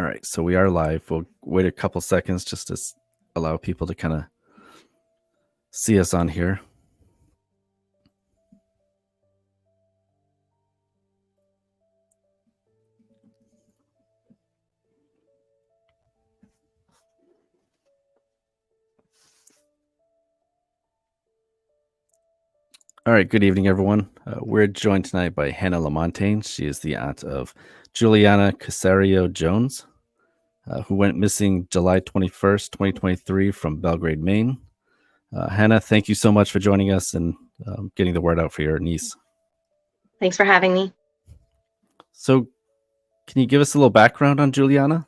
All right, so we are live. We'll wait a couple seconds just to allow people to kind of see us on here. All right, good evening, everyone. We're joined tonight by Hannah Lamontagne. She is the aunt of Juleahna Casoria-Jones, who went missing July 21st, 2023 from Belgrade, Maine. Hannah, thank you so much for joining us and getting the word out for your niece. Thanks for having me. So can you give us a little background on Juleahna?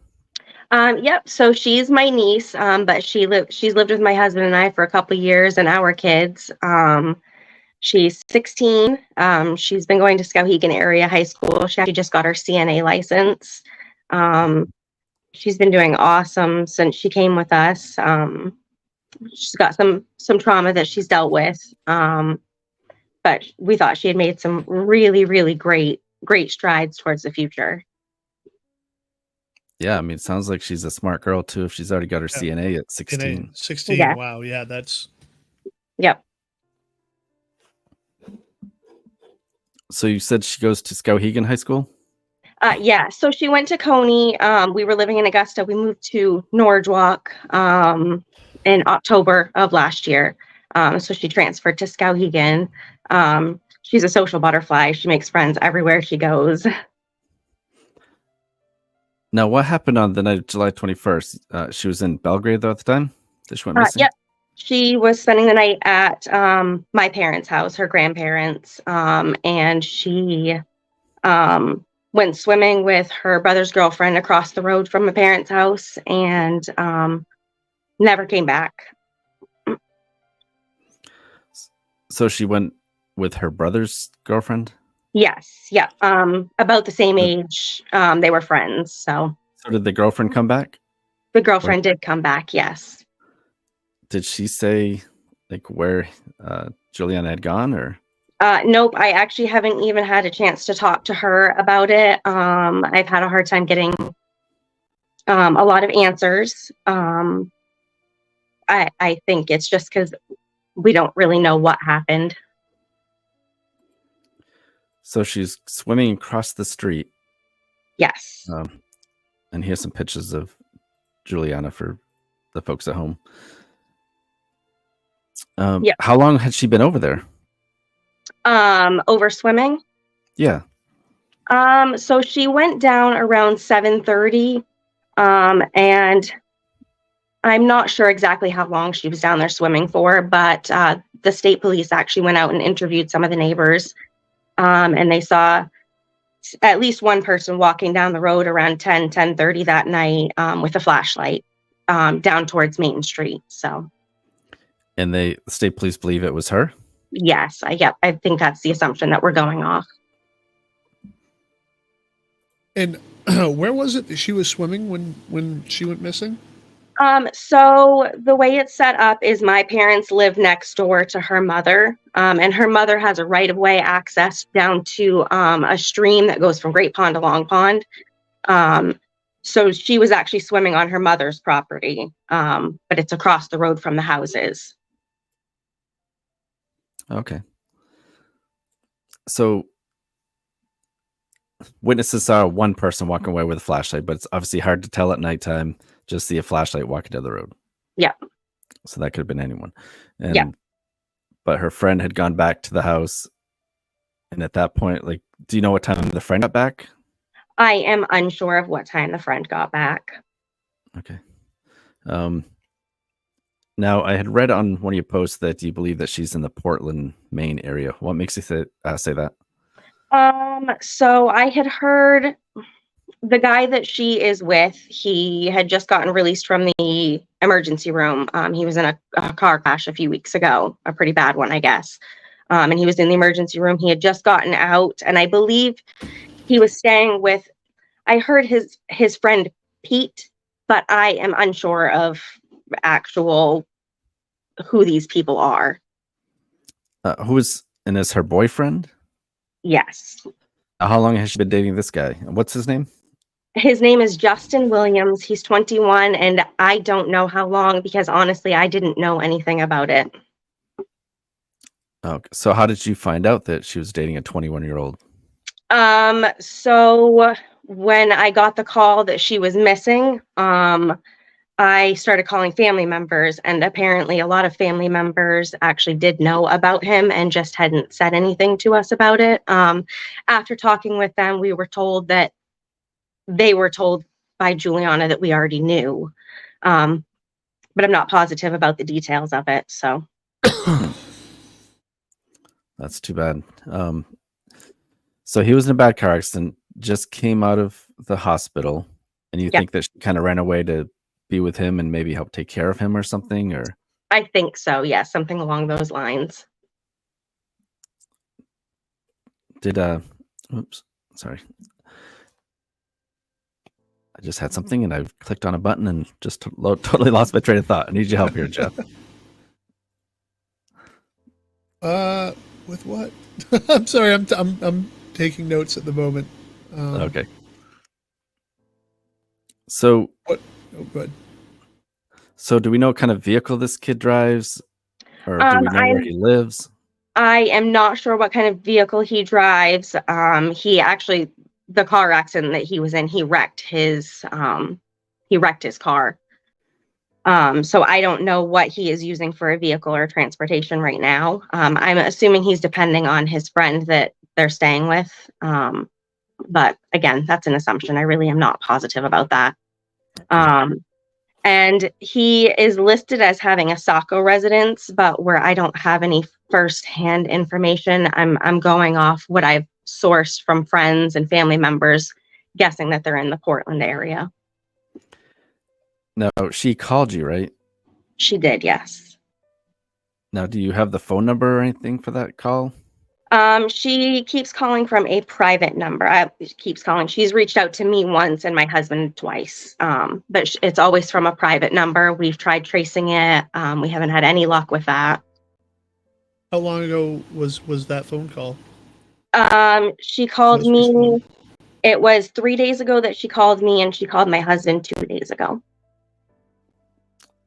Yep. So she's my niece, but she's lived with my husband and I for a couple of years and our kids. She's 16. She's been going to Skowhegan area high school. She actually just got her CNA license. She's been doing awesome since she came with us. She's got some trauma that she's dealt with, but we thought she had made some really, really great strides towards the future. Yeah, I mean, it sounds like she's a smart girl too. If she's already got her CNA at 16. 16. Yeah. Wow. Yeah, that's. Yep. So you said she goes to Skowhegan High School? Yeah. So she went to Coney. We were living in Augusta. We moved to Norridgewock in October of last year. So she transferred to Skowhegan. She's a social butterfly. She makes friends everywhere she goes. Now, what happened on the night of July 21st? She was in Belgrade though at the time that she went missing? Yep. She was spending the night at my parents' house, her grandparents, and she went swimming with her brother's girlfriend across the road from my parents' house and never came back. So she went with her brother's girlfriend? Yes. Yeah. About the same age. They were friends. So did the girlfriend come back? The girlfriend did come back. Yes. Did she say like where Juleahna had gone or? Nope. I actually haven't even had a chance to talk to her about it. I've had a hard time getting a lot of answers. I think it's just because we don't really know what happened. So she's swimming across the street. Yes. And here's some pictures of Juleahna for the folks at home. Yeah. How long had she been over there? Over swimming? Yeah. So she went down around 7:30. And I'm not sure exactly how long she was down there swimming for, but the state police actually went out and interviewed some of the neighbors. And they saw at least one person walking down the road around 10:30 that night with a flashlight down towards Main Street. So. And the state police believe it was her? Yes, I think that's the assumption that we're going off. And where was it that she was swimming when she went missing? So the way it's set up is my parents live next door to her mother, and her mother has a right-of-way access down to a stream that goes from Great Pond to Long Pond. So she was actually swimming on her mother's property, but it's across the road from the houses. Okay. So witnesses saw one person walking away with a flashlight, but it's obviously hard to tell at nighttime. Just see a flashlight walking down the road. Yeah. So that could have been anyone. And but her friend had gone back to the house. And at that point, like, do you know what time the friend got back? I am unsure of what time the friend got back. Okay. Now, I had read on one of your posts that you believe that she's in the Portland, Maine area. What makes you say that? So I had heard the guy that she is with, he had just gotten released from the emergency room. He was in a car crash a few weeks ago, a pretty bad one, I guess. And he was in the emergency room. He had just gotten out, and I believe he was staying with, I heard his friend Pete, but I am unsure of who these people are. Who is her boyfriend? Yes. How long has she been dating this guy? What's his name? His name is Justin Williams. He's 21, and I don't know how long because honestly, I didn't know anything about it. Okay. So how did you find out that she was dating a 21-year-old? So when I got the call that she was missing, I started calling family members, and apparently a lot of family members actually did know about him and just hadn't said anything to us about it. After talking with them, we were told that they were told by Juleahna that we already knew. But I'm not positive about the details of it. So That's too bad. So he was in a bad car accident, just came out of the hospital, and you yeah, think that she kind of ran away to be with him and maybe help take care of him or something? Or I think so. Yeah, something along those lines. did oops, sorry. I just had something and I clicked on a button and just totally lost my train of thought. I need your help here, Jeff. With what? I'm sorry. I'm taking notes at the moment. Okay. So What? Oh, good. So do we know what kind of vehicle this kid drives, or do we know where he lives? I am not sure what kind of vehicle he drives. He actually, the car accident that he was in, he wrecked his car. So I don't know what he is using for a vehicle or transportation right now. I'm assuming he's depending on his friend that they're staying with. But again, that's an assumption. I really am not positive about that. And he is listed as having a Saco residence, but where I don't have any firsthand information, I'm going off what I've sourced from friends and family members, guessing that they're in the Portland area. No, she called you, right? She did, yes. Now, do you have the phone number or anything for that call? She keeps calling from a private number. Keeps calling. She's reached out to me once and my husband twice. But it's always from a private number. We've tried tracing it. We haven't had any luck with that. How long ago was that phone call? She called Most me. recently? It was 3 days ago that she called me, and she called my husband 2 days ago.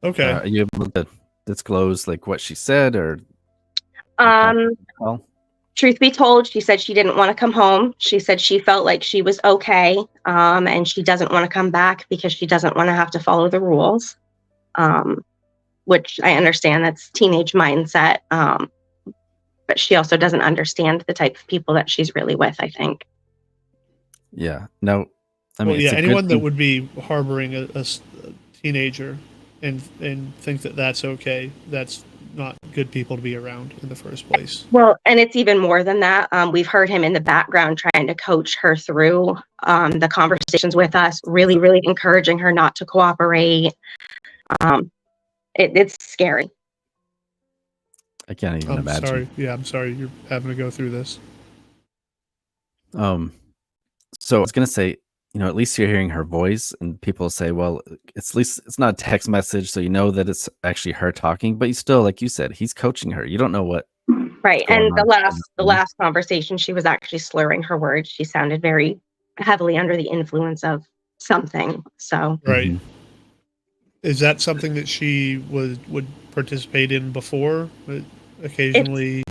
Okay. Are you able to disclose like what she said or? Truth be told, she said she didn't want to come home. She said she felt like she was okay, and she doesn't want to come back because she doesn't want to have to follow the rules, which I understand that's teenage mindset. But she also doesn't understand the type of people that she's really with, I think. Yeah. No. I mean, well, yeah, anyone that would be harboring a teenager and think that that's okay, that's not good people to be around in the first place. Well, and it's even more than that. We've heard him in the background trying to coach her through the conversations with us, really, really encouraging her not to cooperate. It's scary. I can't even imagine. Sorry. Yeah, I'm sorry you're having to go through this. So I was gonna say, at least you're hearing her voice, and people say, well, at least it's not a text message, so you know that it's actually her talking. But you still, like you said, he's coaching her. You don't know what. Right, and the last conversation, she was actually slurring her words. She sounded very heavily under the influence of something. So right. Mm-hmm. Is that something that she would participate in before? Occasionally.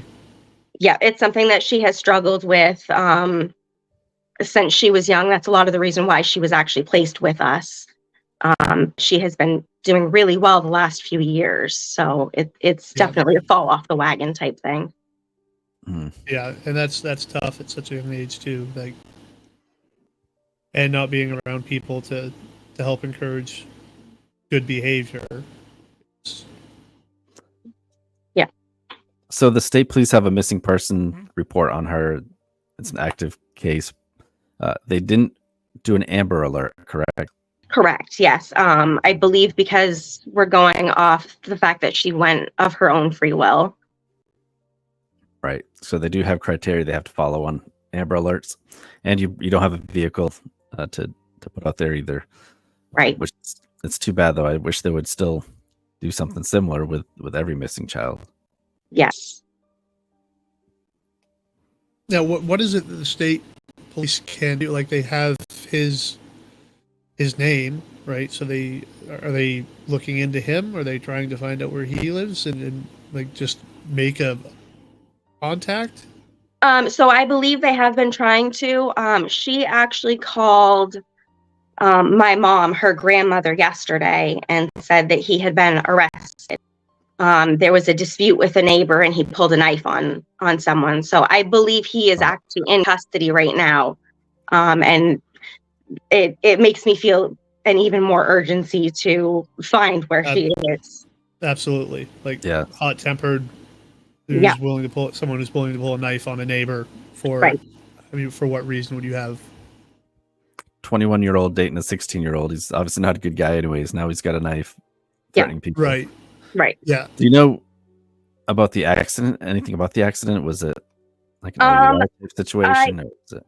It's something that she has struggled with since she was young. That's a lot of the reason why she was actually placed with us. She has been doing really well the last few years, so it's definitely a fall off the wagon type thing. Yeah, and that's tough at such a young age too. Like, and not being around people to help encourage good behavior. Yeah. So the state police have a missing person report on her. It's an active case. They didn't do an Amber Alert, correct? Correct, yes. I believe because we're going off the fact that she went of her own free will. Right. So they do have criteria they have to follow on Amber Alerts. And you don't have a vehicle to put out there either. Right. Which it's too bad, though. I wish they would still do something similar with every missing child. Yes. Now, what is it that the state police can do? Like, they have his his name, right? So are they looking into him? Are they trying to find out where he lives and like just make a contact? So I believe they have been trying to. She actually called my mom, her grandmother, yesterday and said that he had been arrested. There was a dispute with a neighbor and he pulled a knife on someone. So I believe he is actually in custody right now. And it makes me feel an even more urgency to find where she is. Absolutely. Like Yeah. hot-tempered, Yeah. someone who's willing to pull a knife on a neighbor for, Right. I mean, for what reason would you have? 21-year-old dating a 16-year-old. He's obviously not a good guy anyways. Now he's got a knife threatening people. Right. Right. Yeah. Do you know about the accident? Anything about the accident? Was it like an OUI type situation? Or was it...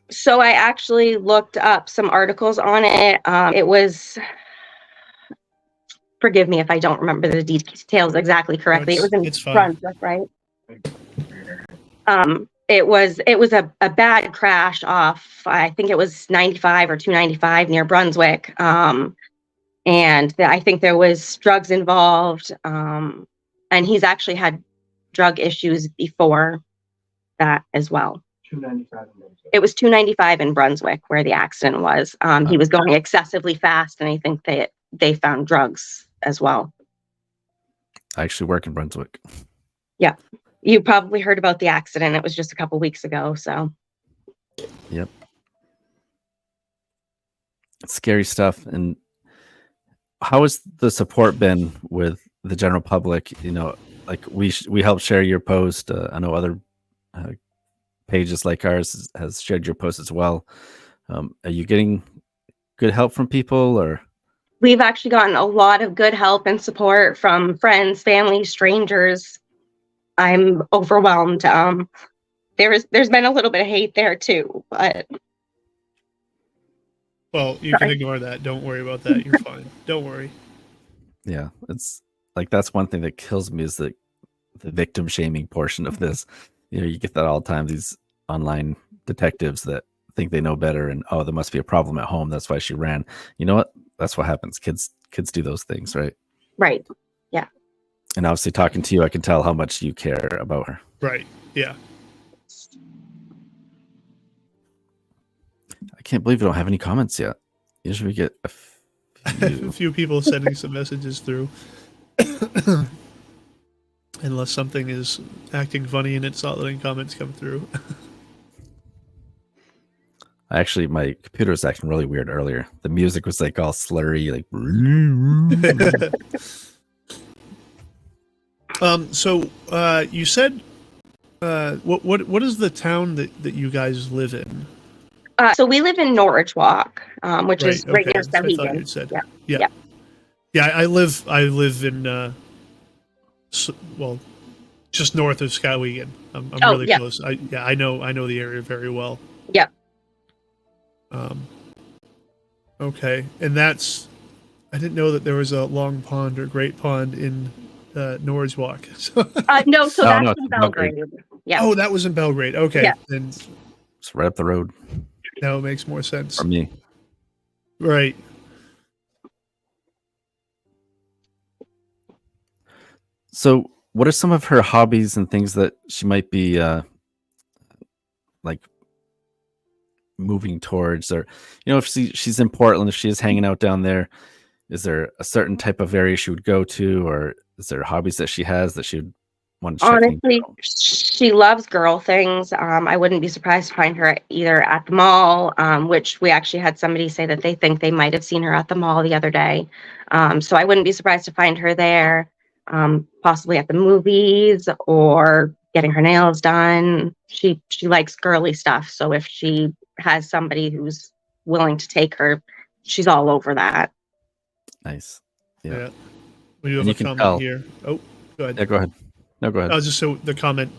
So I actually looked up some articles on it. It was, forgive me if I don't remember the details exactly correctly. It was in Brunswick, right? It was a bad crash off, I think it was 95 or 295 near Brunswick. I think there was drugs involved. And he's actually had drug issues before that as well. 295. It was 295 in Brunswick where the accident was. He was going excessively fast, and I think they found drugs as well. I actually work in Brunswick. Yeah. You probably heard about the accident. It was just a couple weeks ago. So. Yep. It's scary stuff. And how has the support been with the general public? You know, like we helped share your post. I know other pages like ours has shared your post as well. Are you getting good help from people, or? We've actually gotten a lot of good help and support from friends, family, strangers. I'm overwhelmed. There's been a little bit of hate there too, but. Well, you can ignore that. Don't worry about that. You're fine. Don't worry. Yeah, it's like that's one thing that kills me is the victim shaming portion of this. You know, you get that all the time. These online detectives that think they know better, and there must be a problem at home. That's why she ran. You know what? That's what happens. Kids do those things, right? Right. Yeah. And obviously, talking to you, I can tell how much you care about her. Right. Yeah. I can't believe we don't have any comments yet. Usually we get a few. A few people sending some messages through. Unless something is acting funny and it's not letting comments come through. Actually, my computer was acting really weird earlier. The music was like all slurry, like. So you said, what is the town that you guys live in? So we live in Norwich Walk, which is right near Skowhegan. Yeah. I live in just north of Skowhegan. I'm really close. I know the area very well. Yep. Okay, and that's, I didn't know that there was a long pond or great pond in Norwich Walk. No, so that's in Belgrade. Yeah. Oh, that was in Belgrade. Okay, yeah. Then it's right up the road. Now it makes more sense for me. Right. So, what are some of her hobbies and things that she might be like moving towards, or if she's in Portland, if she is hanging out down there, is there a certain type of area she would go to, or is there hobbies that she has that she would want to check? Honestly, she loves girl things. I wouldn't be surprised to find her either at the mall, which we actually had somebody say that they think they might have seen her at the mall the other day. So I wouldn't be surprised to find her there, possibly at the movies or getting her nails done. She likes girly stuff. So if she has somebody who's willing to take her, she's all over that. Nice. Yeah. We do have a comment here. Oh, go ahead. Yeah, go ahead. No, go ahead. Just so the comment,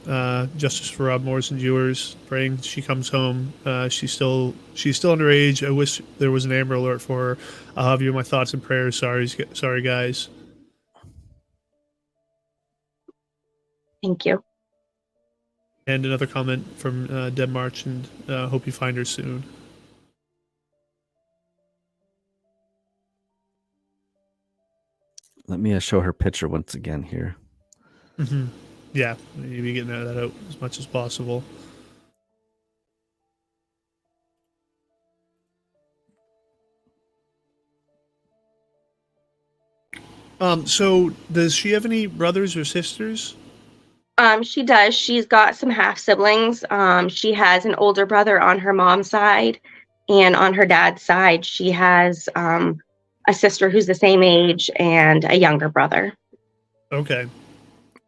justice for Rob Morrison viewers, praying she comes home. She's still underage. I wish there was an Amber Alert for her. I'll have you in my thoughts and prayers. Sorry, guys. Thank you. And another comment from Deb March, and hope you find her soon. Let me show her picture once again here. Mm-hmm. Yeah, maybe getting that out as much as possible. So does she have any brothers or sisters? She does. She's got some half siblings. She has an older brother on her mom's side, and on her dad's side, she has a sister who's the same age and a younger brother. Okay.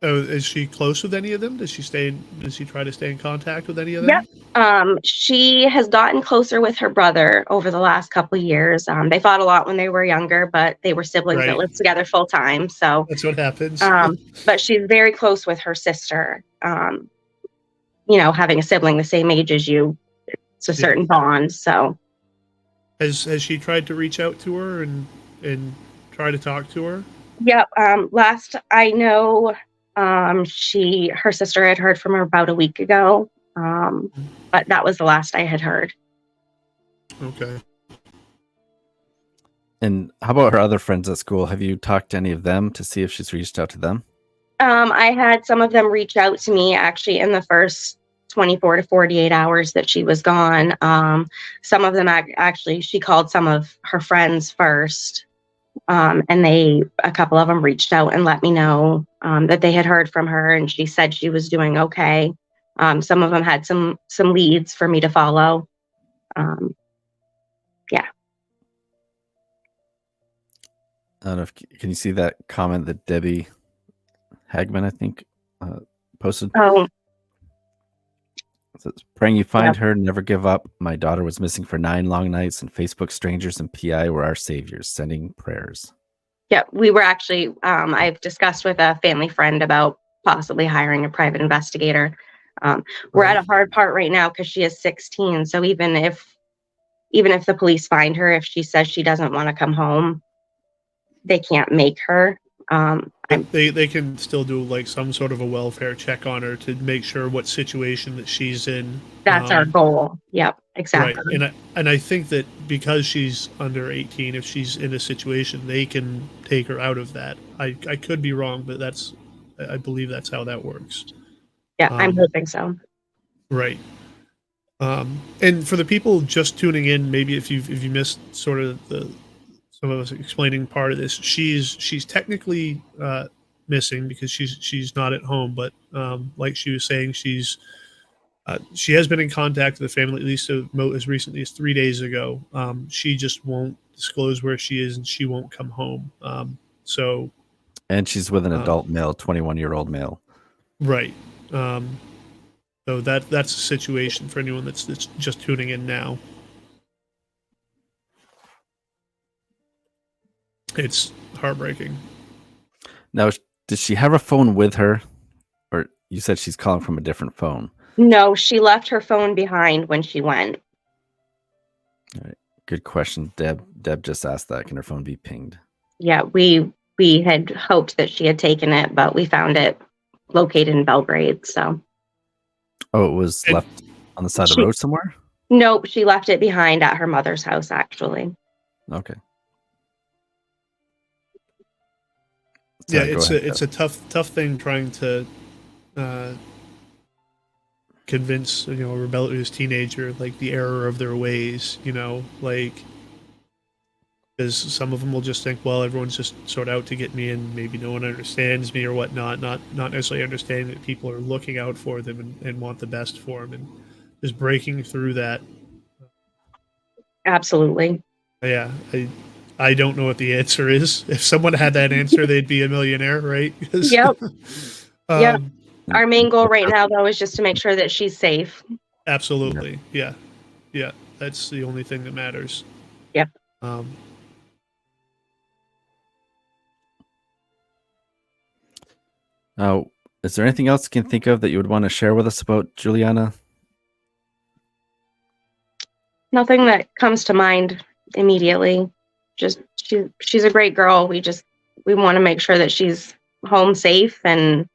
Oh, is she close with any of them? Does she try to stay in contact with any of them? Yep. She has gotten closer with her brother over the last couple of years. They fought a lot when they were younger, but they were siblings that Right. lived together full time. So That's what happens. but she's very close with her sister. You know, having a sibling the same age as you, it's a certain bond. So Has she tried to reach out to her and try to talk to her? yep. Last I know, her sister had heard from her about a week ago. But that was the last I had heard. Okay. And how about her other friends at school? Have you talked to any of them to see if she's reached out to them? I had some of them reach out to me actually in the first 24 to 48 hours that she was gone. Some of them actually, she called some of her friends first. And a couple of them reached out and let me know that they had heard from her, and she said she was doing okay. Some of them had some leads for me to follow. Yeah. I don't know if can you see that comment that Debbie Hagman, I think, posted? Oh, It says, praying you find her, never give up. My daughter was missing for 9 long nights, and Facebook strangers and PI were our saviors, sending prayers. yeah. We were actually, I've discussed with a family friend about possibly hiring a private investigator. We're at a hard part right now because she is 16. So even if the police find her, if she says she doesn't want to come home, they can't make her. They can still do like some sort of a welfare check on her to make sure what situation that she's in. That's our goal. Yep, exactly. Right. And I think that because she's under 18, if she's in a situation, they can take her out of that. I could be wrong, but I believe that's how that works. Yeah, I'm hoping so. Right. And for the people just tuning in, maybe if you missed sort of some of us explaining part of this, she's technically missing because she's not at home, but like she was saying, she has been in contact with the family at least as recently as 3 days ago. She just won't disclose where she is, and she won't come home. And she's with an adult male, 21-year-old male. Right. So that's a situation for anyone that's just tuning in now. It's heartbreaking. Now, does she have a phone with her? Or you said she's calling from a different phone? No, she left her phone behind when she went. All right. Good question. Deb just asked that. Can her phone be pinged? Yeah, we had hoped that she had taken it, but we found it located in Belgrade. So. Oh, it was left on the side of the road somewhere? Nope, she left it behind at her mother's house, actually. Okay. Yeah, it's a tough thing trying to convince a rebellious teenager like the error of their ways, like, because some of them will just think, well, everyone's just sort of out to get me, and maybe no one understands me or whatnot, not necessarily understanding that people are looking out for them and want the best for them, and just breaking through that. Absolutely. Yeah, I don't know what the answer is. If someone had that answer, they'd be a millionaire, right? Yep. Yep. Our main goal right now, though, is just to make sure that she's safe. Absolutely. Yeah. That's the only thing that matters. Yep. Now, is there anything else you can think of that you would want to share with us about Juleahna? Nothing that comes to mind immediately. Just she's a great girl. We want to make sure that she's home safe, and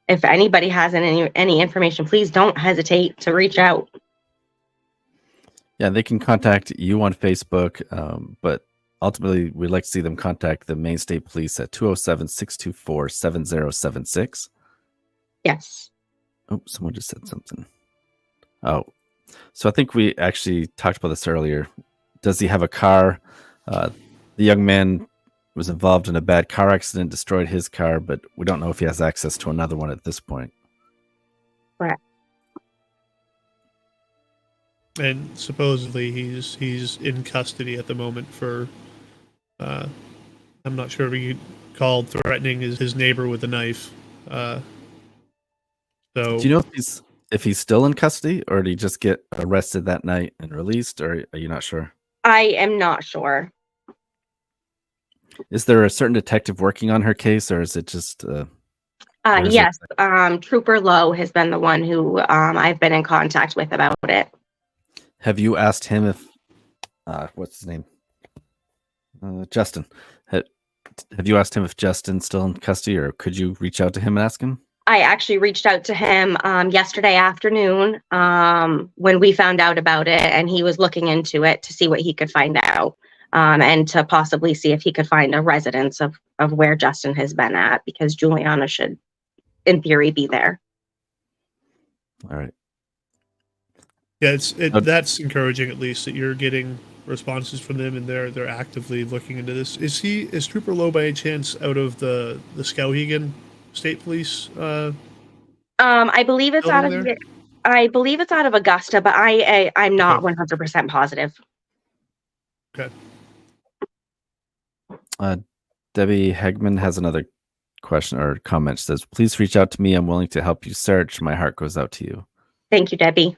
if anybody has any information, please don't hesitate to reach out. Yeah, they can contact you on Facebook, but ultimately, we'd like to see them contact the Maine State Police at 207-624-7076. Yes. Oh, someone just said something. Oh, so I think we actually talked about this earlier. Does he have a car? The young man was involved in a bad car accident, destroyed his car, but we don't know if he has access to another one at this point. Correct. And supposedly he's in custody at the moment for, I'm not sure if he called threatening his neighbor with a knife. So Do you know if he's still in custody, or did he just get arrested that night and released, or are you not sure? I am not sure. Is there a certain detective working on her case, or is it just? Yes, Trooper Lowe has been the one who I've been in contact with about it. Have you asked him if? What's his name? Justin. Have you asked him if Justin's still in custody, or could you reach out to him and ask him? I actually reached out to him yesterday afternoon when we found out about it, and he was looking into it to see what he could find out and to possibly see if he could find a residence of where Justin has been at, because Juleahna should, in theory, be there. All right. yeah, that's encouraging, at least that you're getting responses from them and they're actively looking into this. Is Trooper Lowe by any chance out of the Skowhegan State Police? I believe it's out of there? I believe it's out of Augusta, but I'm not Okay. 100% positive. Okay. Debbie Hegman has another question or comment. She says, "Please reach out to me. I'm willing to help you search. My heart goes out to you." Thank you, Debbie.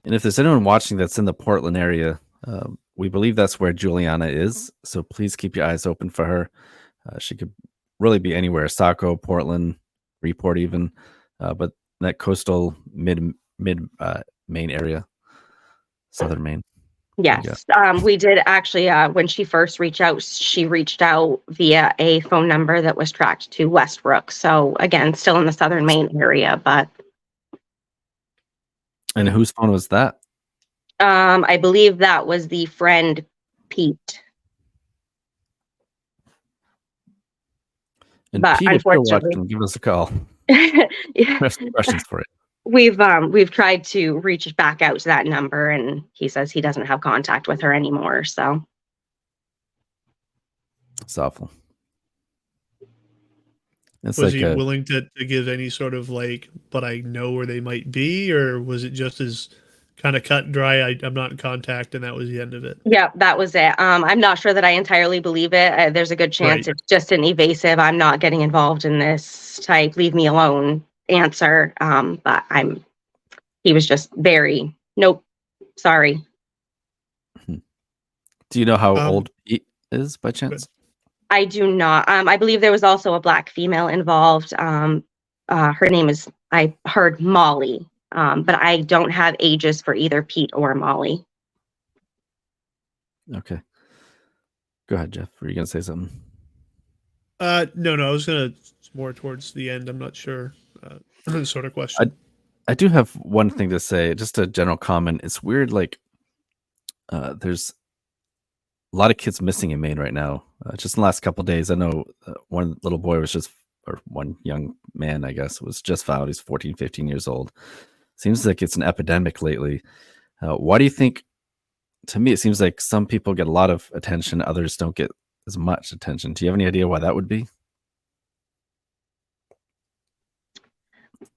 And if there's anyone watching that's in the Portland area, we believe that's where Juleahna is. So please keep your eyes open for her. She could really be anywhere: Saco, Portland, Report, even, but that coastal mid Maine area, southern Maine. Yes, we did actually. When she first reached out via a phone number that was tracked to Westbrook. So again, still in the southern Maine area, but. And whose phone was that? I believe that was the friend Pete. And But Pete, if you're unfortunately, watching, give us a call. yeah, We have some questions for you. we've tried to reach back out to that number, and he says he doesn't have contact with her anymore. So It's awful. It's Was like he willing to give any sort of but I know where they might be, or was it just as kind of cut and dry? I'm not in contact, and that was the end of it. yeah, that was it. I'm not sure that I entirely believe it. There's a good chance It's just an evasive, I'm not getting involved in this type, leave me alone answer. But he was just very, nope, sorry. Do you know how old Pete is by chance? I do not. I believe there was also a Black female involved. Her name is, I heard, Molly, but I don't have ages for either Pete or Molly. Okay. Go ahead, Jeff. Were you going to say something? No, I was going to more towards the end. I'm not sure. Sort of question. I do have one thing to say, just a general comment. It's weird, there's a lot of kids missing in Maine right now. Just in the last couple of days, I know one little boy or one young man, I guess, was just found. He's 14, 15 years old. Seems like it's an epidemic lately. Why do you think? To me, it seems like some people get a lot of attention, others don't get as much attention. Do you have any idea why that would be?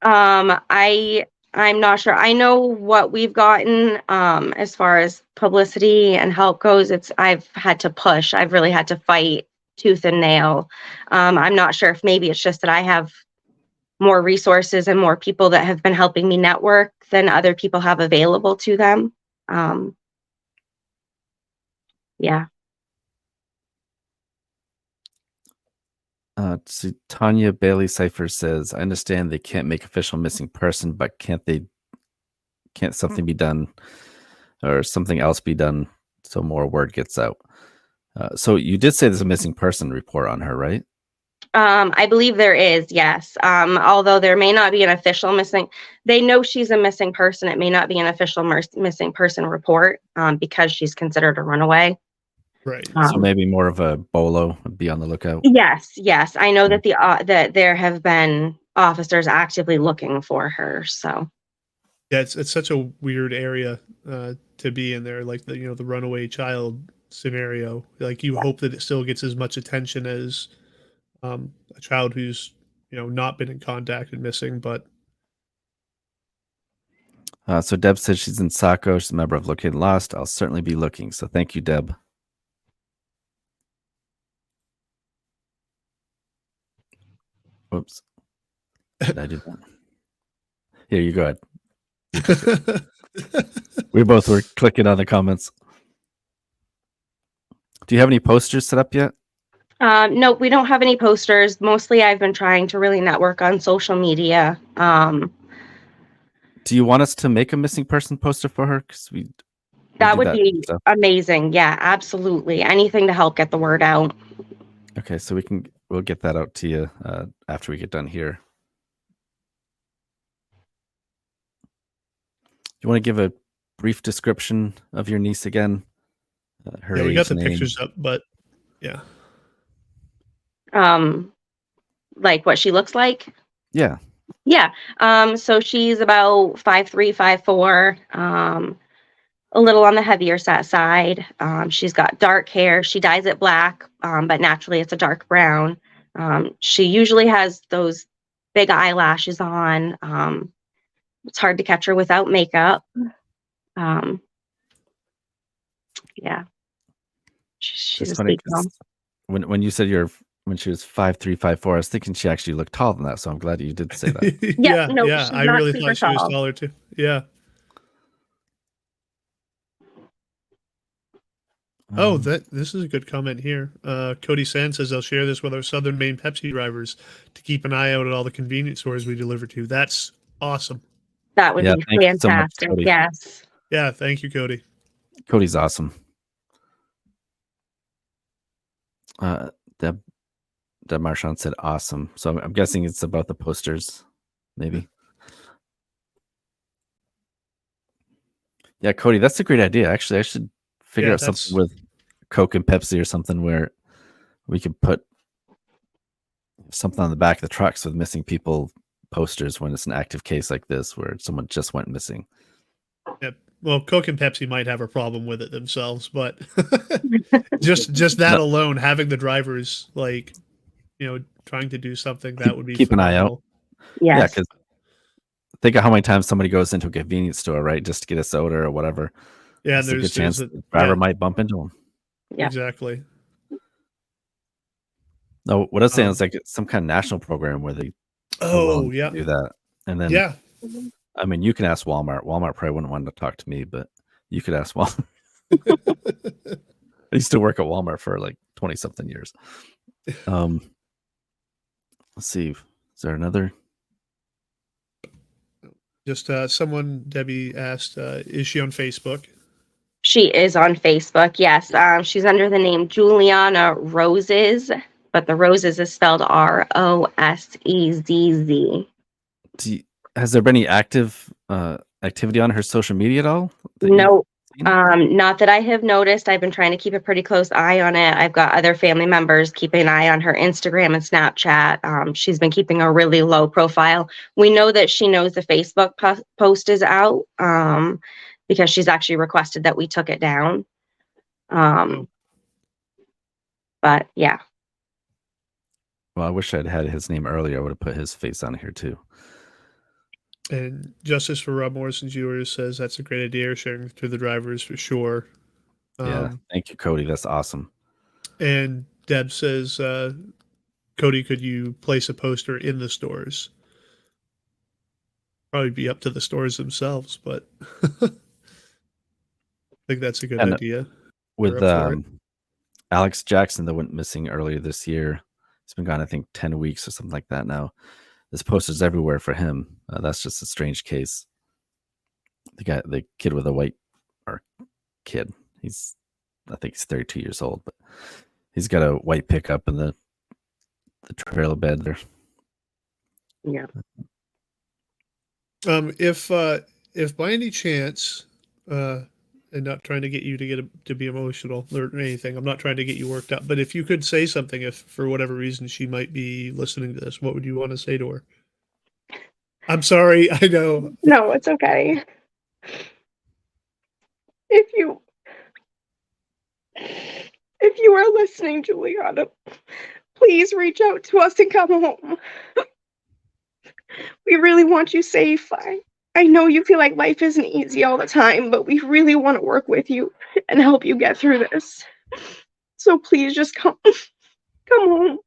I'm not sure. I know what we've gotten as far as publicity and help goes. I've had to push. I've really had to fight tooth and nail. I'm not sure if maybe it's just that I have more resources and more people that have been helping me network than other people have available to them. Yeah. See, Tanya Bailey Cipher says, "I understand they can't make official missing person, but can't something be done, or something else be done, so more word gets out?" So you did say there's a missing person report on her, right? I believe there is, yes. Although there may not be an official missing, they know she's a missing person. It may not be an official missing person report because she's considered a runaway. Right. So maybe more of a bolo, be on the lookout. Yes. I know that that there have been officers actively looking for her. So Yeah, it's such a weird area to be in there, like the runaway child scenario. Like you hope that it still gets as much attention as a child who's not been in contact and missing. But So Deb says she's in Saco. She's a member of Located Lost. I'll certainly be looking. So thank you, Deb. Whoops. Did I do that? Here, you go ahead. We both were clicking on the comments. Do you have any posters set up yet? no, we don't have any posters. Mostly I've been trying to really network on social media. Do you want us to make a missing person poster for her? Because we that do would be stuff. amazing. Yeah, absolutely. Anything to help get the word out. Okay, so we'll get that out to you after we get done here. You want to give a brief description of your niece again? Her yeah, we got age, the name. pictures up, but yeah. Like what she looks like. Yeah. Yeah. So she's about 5'3", 5'4", a little on the heavier side. She's got dark hair. She dyes it black, but naturally it's a dark brown. She usually has those big eyelashes on. It's hard to catch her without makeup. Yeah. She's It's a funny sweet girl. because when you said when she was 5'3", 5'4", I was thinking she actually looked taller than that. So I'm glad you did say that. Yeah, no, yeah. she's I not really super thought she was tall. taller too. Yeah. This is a good comment here. Cody Sand says I'll share this with our Southern Maine Pepsi drivers to keep an eye out at all the convenience stores we deliver to. That's awesome. That would be thank you so much, fantastic. Cody. Yes. Yeah, thank you, Cody. Cody's awesome. Deb Marchand said awesome. So I'm guessing it's about the posters, maybe. Yeah, Cody, that's a great idea. Actually, I should figure out something with Coke and Pepsi or something where we could put something on the back of the trucks with missing people posters when it's an active case like this where someone just went missing. Yeah. Well, Coke and Pepsi might have a problem with it themselves, but just that alone, having the drivers trying to do something that would be keep an eye out. Yes. Yeah, because think of how many times somebody goes into a convenience store, right, just to get a soda or whatever. Yeah, there's a good chance the driver might bump into them. Yeah. Exactly. No, what I was saying is like some kind of national program where they do that. And then I mean, you can ask Walmart. Walmart probably wouldn't want to talk to me, but you could ask Walmart. I used to work at Walmart for like 20-something years. Let's see. Is there another? Just Debbie asked, is she on Facebook? She is on Facebook, yes. She's under the name Juleahna Roses, but the Roses is spelled Rosezz. Has there been any active activity on her social media at all? No, not that I have noticed. I've been trying to keep a pretty close eye on it. I've got other family members keeping an eye on her Instagram and Snapchat. She's been keeping a really low profile. We know that she knows the Facebook post is out because she's actually requested that we took it down. But yeah. Well, I wish I'd had his name earlier. I would have put his face on here too. And Justice for Rob Morrison's viewers says that's a great idea, sharing to the drivers for sure. Yeah, thank you, Cody. That's awesome. And Deb says, Cody, could you place a poster in the stores? Probably be up to the stores themselves, but I think that's a good idea. With Alex Jackson that went missing earlier this year, he's been gone, I think, 10 weeks or something like that now. There's posters everywhere for him. That's just a strange case. The kid with a white, or kid, I think he's 32 years old, but he's got a white pickup and the the trail bed there. Yeah. If by any chance, and not trying to get you to be emotional or anything, I'm not trying to get you worked up, but if you could say something, if for whatever reason she might be listening to this, what would you want to say to her? I'm sorry, I know. No, it's okay. If you are listening, Juleahna, please reach out to us and come home. We really want you safe. I know you feel like life isn't easy all the time, but we really want to work with you and help you get through this. So please just come home.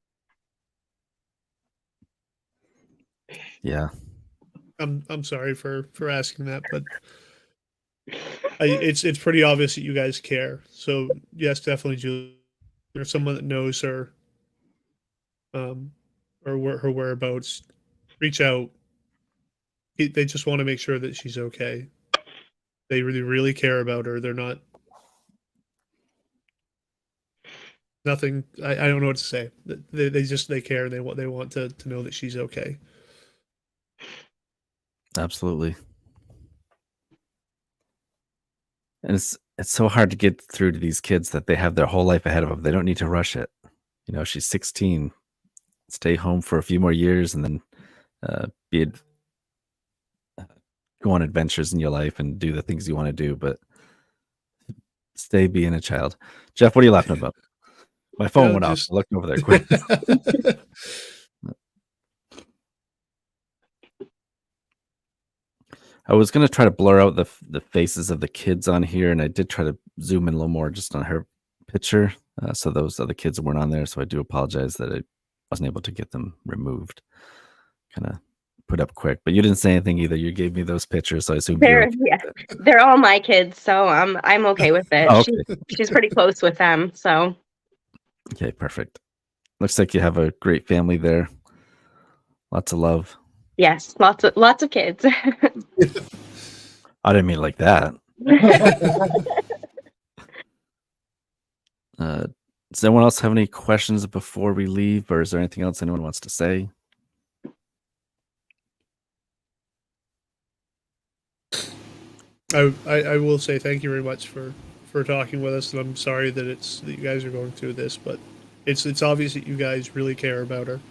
Yeah. I'm sorry for asking that, but it's pretty obvious that you guys care. So yes, definitely, Julie. There's someone that knows her, or her whereabouts. Reach out. They just want to make sure that she's okay. They really, really care about her. They're not nothing. I don't know what to say. They care. They want to know that she's okay. Absolutely. And it's so hard to get through to these kids that they have their whole life ahead of them. They don't need to rush it. You know, she's 16. Stay home for a few more years and then be go on adventures in your life and do the things you want to do. But stay being a child. Jeff, what are you laughing about? My phone went off. I looked over there quick. I was going to try to blur out the faces of the kids on here, and I did try to zoom in a little more just on her picture. So those other kids weren't on there. So I do apologize that I wasn't able to get them removed. Kind of put up quick, but you didn't say anything either. You gave me those pictures, so I assume they're all my kids, so I'm okay with it. Oh, okay. She's pretty close with them, so okay, perfect. Looks like you have a great family there. Lots of love. Yes, lots of kids. I didn't mean like that. Does anyone else have any questions before we leave, or is there anything else anyone wants to say? I will say thank you very much for talking with us, and I'm sorry that you guys are going through this, but it's obvious that you guys really care about her.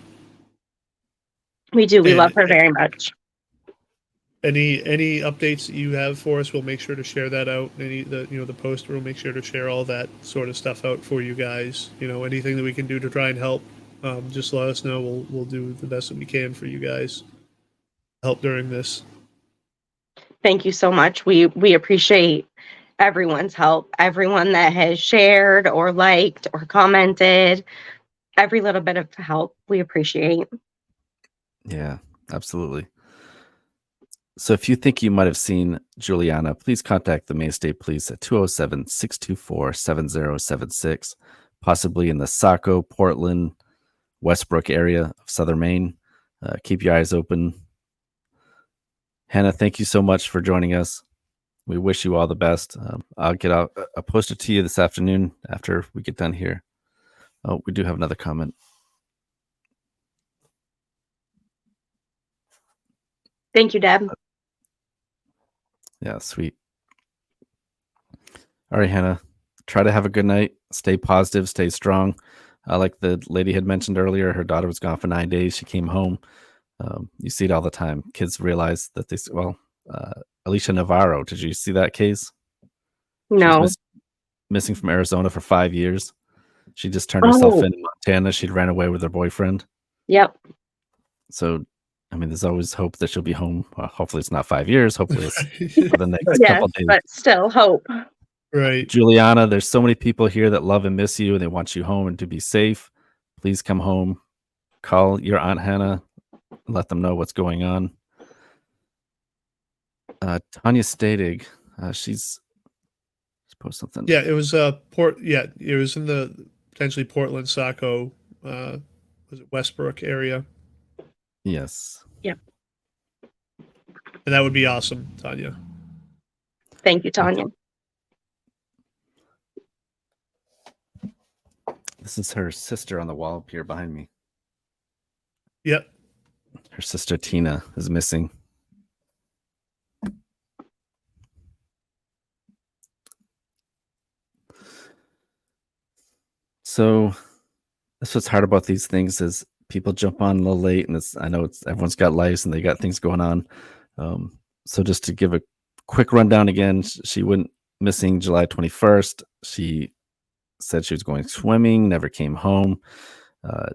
We do. We love her very much. Any updates that you have for us, we'll make sure to share that out. The poster, we'll make sure to share all that sort of stuff out for you guys. Anything that we can do to try and help, just let us know. We'll do the best that we can for you guys. Help during this. Thank you so much. We appreciate everyone's help. Everyone that has shared or liked or commented, every little bit of help we appreciate. Yeah, absolutely. So if you think you might have seen Juleahna, please contact the Maine State Police at 207-624-7076, possibly in the Saco, Portland, Westbrook area of southern Maine. Keep your eyes open. Hannah, thank you so much for joining us. We wish you all the best. I'll post it to you this afternoon after we get done here. Oh, we do have another comment. Thank you, Deb. Yeah, sweet. All right, Hannah, try to have a good night. Stay positive, stay strong. Like the lady had mentioned earlier, her daughter was gone for 9 days. She came home. You see it all the time. Kids realize that Alicia Navarro, did you see that case? No. She was missing from Arizona for 5 years. She just turned herself in Montana. She'd ran away with her boyfriend. Yep. So, I mean, there's always hope that she'll be home. Well, hopefully it's not 5 years. Hopefully it's for the next couple of days. But still hope. Right. Juleahna, there's so many people here that love and miss you, and they want you home and to be safe. Please come home. Call your Aunt Hannah and let them know what's going on. Tanya Stadig, she's post something. Yeah, it was it was in the potentially Portland, Saco, was it Westbrook area? Yes. Yep. And that would be awesome, Tanya. Thank you, Tanya. This is her sister on the wall up here behind me. Yep. Her sister Tina is missing. So that's what's hard about these things is people jump on a little late, and I know everyone's got lives and they got things going on. So just to give a quick rundown again, she went missing July 21st. She said she was going swimming, never came home.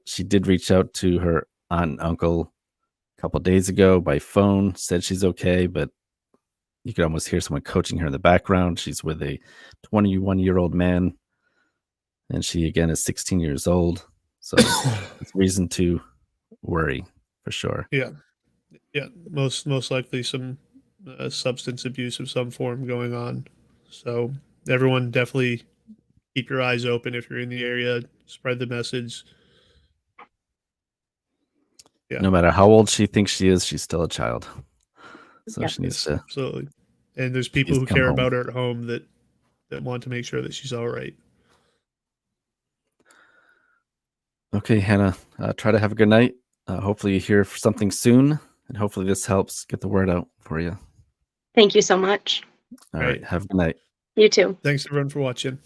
She did reach out to her aunt and uncle a couple days ago by phone, said she's okay, but you could almost hear someone coaching her in the background. She's with a 21-year-old man, and she again is 16 years old. So it's reason to worry for sure. Yeah. Most likely some substance abuse of some form going on. So everyone definitely keep your eyes open if you're in the area. Spread the message. Yeah. No matter how old she thinks she is, she's still a child. So Yeah. she needs Yes, to. absolutely. And there's people who come care home. about her at home that want to make sure that she's all right. Okay, Hannah, try to have a good night. Hopefully you hear something soon, and hopefully this helps get the word out for you. Thank you so much. All right. Have a good night. You too. Thanks everyone for watching.